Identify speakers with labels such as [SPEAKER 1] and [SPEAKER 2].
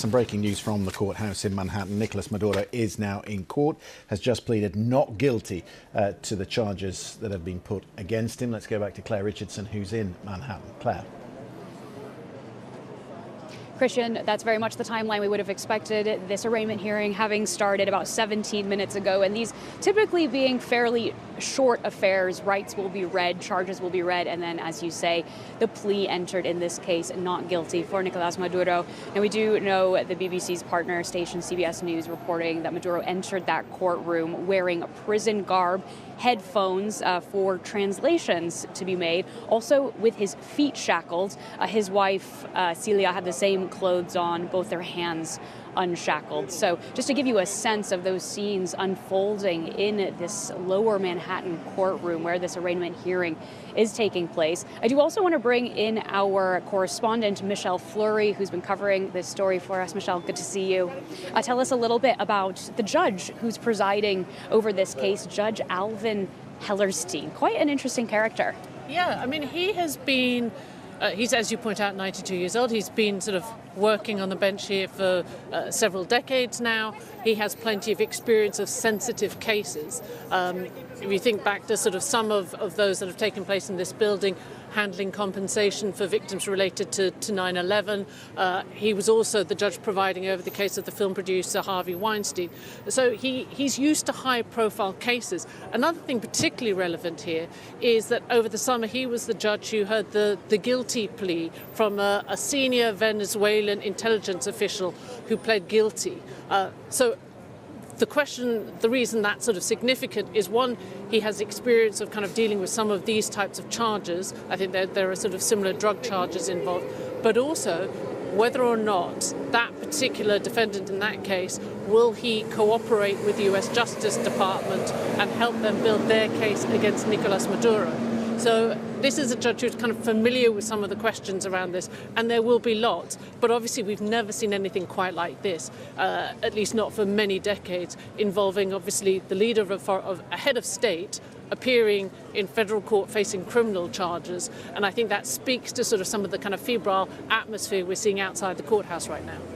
[SPEAKER 1] Some breaking news from the courthouse in Manhattan. Nicolas Maduro is now in court, has just pleaded not guilty to the charges that have been put against him. Let's go back to Claire Richardson, who's in Manhattan. Claire.
[SPEAKER 2] Christian, that's very much the timeline we would have expected. This arraignment hearing having started about 17 minutes ago, and these typically being fairly short affairs. Rights will be read, charges will be read, and then, as you say, the plea entered in this case, not guilty for Nicolas Maduro. Now, we do know the BBC's partner station, CBS News, reporting that Maduro entered that courtroom wearing a prison garb, headphones for translations to be made, also with his feet shackled. His wife, Celia, had the same clothes on, both their hands unshackled. So just to give you a sense of those scenes unfolding in this lower Manhattan courtroom where this arraignment hearing is taking place. I do also want to bring in our correspondent, Michelle Fleury, who's been covering this story for us. Michelle, good to see you. Tell us a little bit about the judge who's presiding over this case, Judge Alvin Hellerstein. Quite an interesting character.
[SPEAKER 3] Yeah, I mean, he has been he's, as you point out, 92 years old. He's been sort of working on the bench here for several decades now. He has plenty of experience of sensitive cases. If you think back to sort of some of those that have taken place in this building, handling compensation for victims related to 9/11. He was also the judge presiding over the case of the film producer Harvey Weinstein. So he's used to high-profile cases. Another thing particularly relevant here is that over the summer he was the judge who heard the guilty plea from a senior Venezuelan intelligence official who pled guilty. The reason that's sort of significant is, one, he has experience of kind of dealing with some of these types of charges. I think there are sort of similar drug charges involved, but also whether or not that particular defendant in that case, will he cooperate with the US Justice Department and help them build their case against Nicolas Maduro. So this is a judge who's kind of familiar with some of the questions around this, and there will be lots. But obviously we've never seen anything quite like this, at least not for many decades, involving obviously the leader of a head of state appearing in federal court facing criminal charges. And I think that speaks to sort of some of the kind of febrile atmosphere we're seeing outside the courthouse right now.